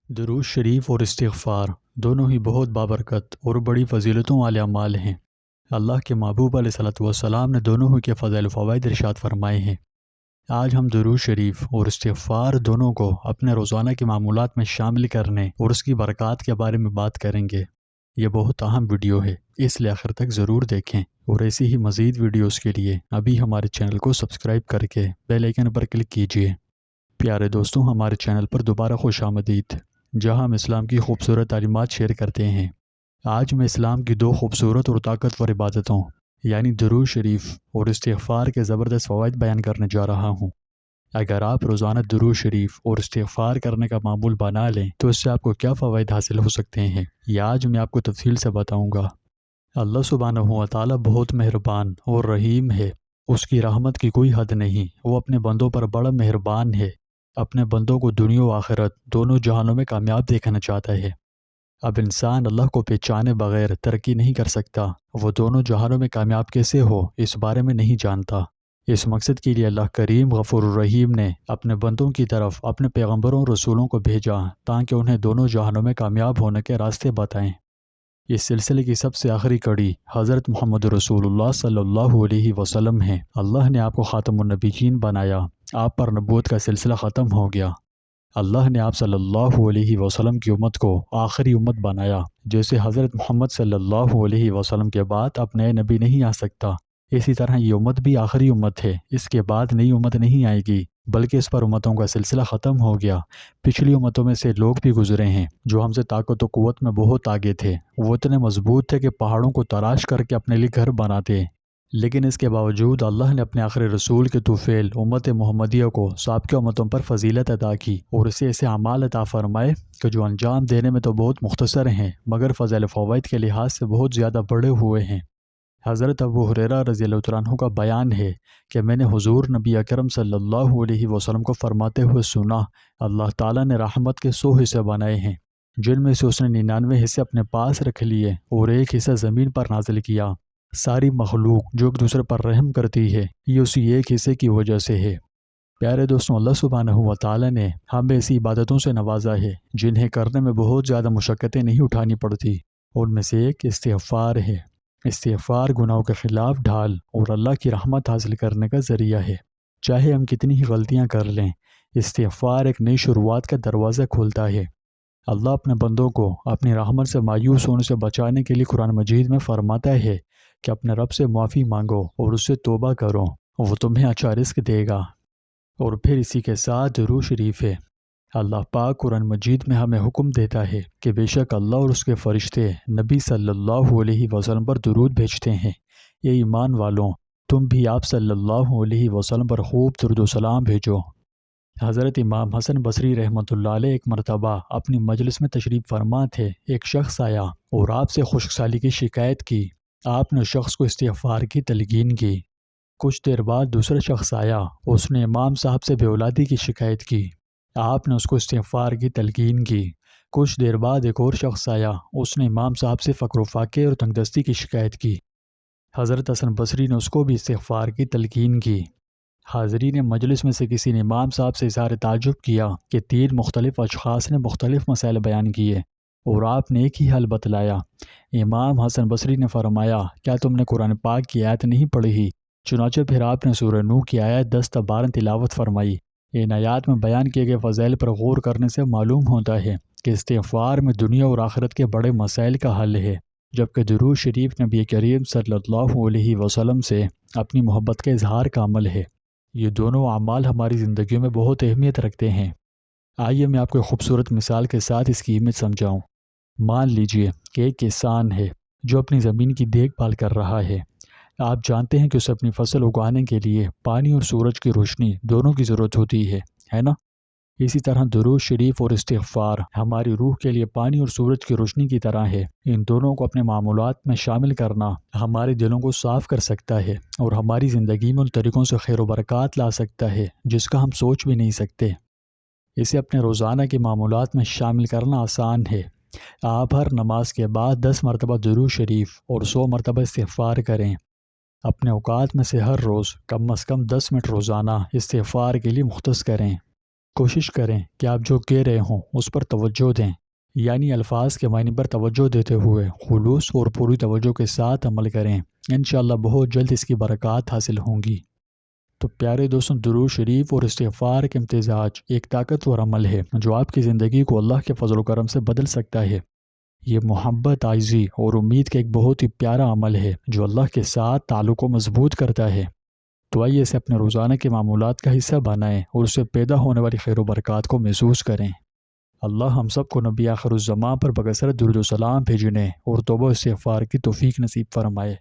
درود شریف اور استغفار دونوں ہی بہت بابرکت اور بڑی فضیلتوں والے اعمال ہیں۔ اللہ کے محبوب علیہ الصلوۃ والسلام نے دونوں ہی کے فضائل و فوائد ارشاد فرمائے ہیں۔ آج ہم درود شریف اور استغفار دونوں کو اپنے روزانہ کے معمولات میں شامل کرنے اور اس کی برکات کے بارے میں بات کریں گے۔ یہ بہت اہم ویڈیو ہے، اس لیے آخر تک ضرور دیکھیں، اور ایسی ہی مزید ویڈیوز کے لیے ابھی ہمارے چینل کو سبسکرائب کر کے بیل آئیکن پر کلک کیجیے۔ پیارے دوستوں، ہمارے چینل پر دوبارہ خوش آمدید، جہاں ہم اسلام کی خوبصورت تعلیمات شیئر کرتے ہیں۔ آج میں اسلام کی دو خوبصورت اور طاقتور عبادتوں یعنی درود شریف اور استغفار کے زبردست فوائد بیان کرنے جا رہا ہوں۔ اگر آپ روزانہ درود شریف اور استغفار کرنے کا معمول بنا لیں تو اس سے آپ کو کیا فوائد حاصل ہو سکتے ہیں، یہ آج میں آپ کو تفصیل سے بتاؤں گا۔ اللہ سبحانہ و تعالیٰ بہت مہربان اور رحیم ہے، اس کی رحمت کی کوئی حد نہیں، وہ اپنے بندوں پر بڑا مہربان ہے، اپنے بندوں کو دنیا و آخرت دونوں جہانوں میں کامیاب دیکھنا چاہتا ہے۔ اب انسان اللہ کو پہچانے بغیر ترقی نہیں کر سکتا، وہ دونوں جہانوں میں کامیاب کیسے ہو اس بارے میں نہیں جانتا۔ اس مقصد کے لیے اللہ کریم غفور الرحیم نے اپنے بندوں کی طرف اپنے پیغمبروں اور رسولوں کو بھیجا تاکہ انہیں دونوں جہانوں میں کامیاب ہونے کے راستے بتائیں۔ اس سلسلے کی سب سے آخری کڑی حضرت محمد رسول اللہ صلی اللہ علیہ وسلم ہے۔ اللہ نے آپ کو خاتم النبیین بنایا، آپ پر نبوت کا سلسلہ ختم ہو گیا۔ اللہ نے آپ صلی اللہ علیہ وسلم کی امت کو آخری امت بنایا۔ جیسے حضرت محمد صلی اللہ علیہ وسلم کے بعد اب نئے نبی نہیں آ سکتا، اسی طرح یہ امت بھی آخری امت ہے، اس کے بعد نئی امت نہیں آئے گی، بلکہ اس پر امتوں کا سلسلہ ختم ہو گیا۔ پچھلی امتوں میں سے لوگ بھی گزرے ہیں جو ہم سے طاقت و قوت میں بہت آگے تھے، وہ اتنے مضبوط تھے کہ پہاڑوں کو تراش کر کے اپنے لیے گھر بناتے، لیکن اس کے باوجود اللہ نے اپنے آخری رسول کے طفیل امت محمدیہ کو سابقہ امتوں پر فضیلت عطا کی اور اسے ایسے اعمال عطا فرمائے کہ جو انجام دینے میں تو بہت مختصر ہیں مگر فضائل و فوائد کے لحاظ سے بہت زیادہ بڑے ہوئے ہیں۔ حضرت ابو ہریرہ رضی اللہ عنہ کا بیان ہے کہ میں نے حضور نبی اکرم صلی اللہ علیہ وسلم کو فرماتے ہوئے سنا، اللہ تعالیٰ نے رحمت کے 100 حصے بنائے ہیں، جن میں سے اس نے 99 حصے اپنے پاس رکھ لیے اور ایک حصہ زمین پر نازل کیا۔ ساری مخلوق جو ایک دوسرے پر رحم کرتی ہے یہ اسی ایک حصے کی وجہ سے ہے۔ پیارے دوستوں، اللہ سبحانہ و تعالیٰ نے ہمیں ایسی عبادتوں سے نوازا ہے جنہیں کرنے میں بہت زیادہ مشقتیں نہیں اٹھانی پڑتی، ان میں سے ایک استغفار ہے۔ استغفار گناہوں کے خلاف ڈھال اور اللہ کی رحمت حاصل کرنے کا ذریعہ ہے۔ چاہے ہم کتنی ہی غلطیاں کر لیں، استغفار ایک نئی شروعات کا دروازہ کھولتا ہے۔ اللہ اپنے بندوں کو اپنی رحمت سے مایوس ہونے سے بچانے کے لیے قرآن مجید میں فرماتا ہے کہ اپنے رب سے معافی مانگو اور اس سے توبہ کرو، وہ تمہیں اچھا رزق دے گا۔ اور پھر اسی کے ساتھ درود شریف ہے۔ اللہ پاک قرآن مجید میں ہمیں حکم دیتا ہے کہ بے شک اللہ اور اس کے فرشتے نبی صلی اللہ علیہ وسلم پر درود بھیجتے ہیں۔ یہ ایمان والوں، تم بھی آپ صلی اللہ علیہ وسلم پر خوب درود و سلام بھیجو۔ حضرت امام حسن بصری رحمۃ اللہ علیہ ایک مرتبہ اپنی مجلس میں تشریف فرما تھے، ایک شخص آیا اور آپ سے خشک سالی کی شکایت کی۔ آپ نے اس شخص کو استغفار کی تلقین کی۔ کچھ دیر بعد دوسرا شخص آیا، اس نے امام صاحب سے بے اولادی کی شکایت کی۔ آپ نے اس کو استغفار کی تلقین کی۔ کچھ دیر بعد ایک اور شخص آیا، اس نے امام صاحب سے فقر و فاقے اور تنگ دستی کی شکایت کی۔ حضرت حسن بصری نے اس کو بھی استغفار کی تلقین کی۔ حاضرین مجلس میں سے کسی نے امام صاحب سے اظہار تعجب کیا کہ 3 مختلف اشخاص نے مختلف مسائل بیان کیے اور آپ نے ایک ہی حل بتلایا۔ امام حسن بصری نے فرمایا، کیا تم نے قرآن پاک کی آیت نہیں پڑھی؟ چنانچہ پھر آپ نے سورہ نوح کی آیت 10 تا 12 تلاوت فرمائی۔ ان آیات میں بیان کیے گئے فضائل پر غور کرنے سے معلوم ہوتا ہے کہ استغفار میں دنیا اور آخرت کے بڑے مسائل کا حل ہے، جبکہ درود شریف نبی کریم صلی اللہ علیہ وسلم سے اپنی محبت کے اظہار کا عمل ہے۔ یہ دونوں اعمال ہماری زندگیوں میں بہت اہمیت رکھتے ہیں۔ آئیے میں آپ کو ایک خوبصورت مثال کے ساتھ اس کی اہمیت سمجھاؤں۔ مان لیجئے کہ ایک کسان ہے جو اپنی زمین کی دیکھ بھال کر رہا ہے۔ آپ جانتے ہیں کہ اسے اپنی فصل اگانے کے لیے پانی اور سورج کی روشنی دونوں کی ضرورت ہوتی ہے نا؟ اسی طرح درود شریف اور استغفار ہماری روح کے لیے پانی اور سورج کی روشنی کی طرح ہے۔ ان دونوں کو اپنے معمولات میں شامل کرنا ہمارے دلوں کو صاف کر سکتا ہے اور ہماری زندگی میں ان طریقوں سے خیر و برکات لا سکتا ہے جس کا ہم سوچ بھی نہیں سکتے۔ اسے اپنے روزانہ کے معمولات میں شامل کرنا آسان ہے۔ آپ ہر نماز کے بعد 10 مرتبہ درود شریف اور 100 مرتبہ استغفار کریں۔ اپنے اوقات میں سے ہر روز کم از کم 10 منٹ روزانہ استغفار کے لیے مختص کریں۔ کوشش کریں کہ آپ جو کہہ رہے ہوں اس پر توجہ دیں، یعنی الفاظ کے معنی پر توجہ دیتے ہوئے خلوص اور پوری توجہ کے ساتھ عمل کریں۔ انشاءاللہ بہت جلد اس کی برکات حاصل ہوں گی۔ تو پیارے دوستوں، درود شریف اور استغفار کے امتزاج ایک طاقتور عمل ہے جو آپ کی زندگی کو اللہ کے فضل و کرم سے بدل سکتا ہے۔ یہ محبت، عاجزی اور امید کا ایک بہت ہی پیارا عمل ہے جو اللہ کے ساتھ تعلق کو مضبوط کرتا ہے۔ تو آئیے اسے اپنے روزانہ کے معمولات کا حصہ بنائیں اور اس سے پیدا ہونے والی خیر و برکات کو محسوس کریں۔ اللہ ہم سب کو نبی آخر الزمان پر بکثرت درود و سلام بھیجنے اور توبہ و استغفار کی توفیق نصیب فرمائے۔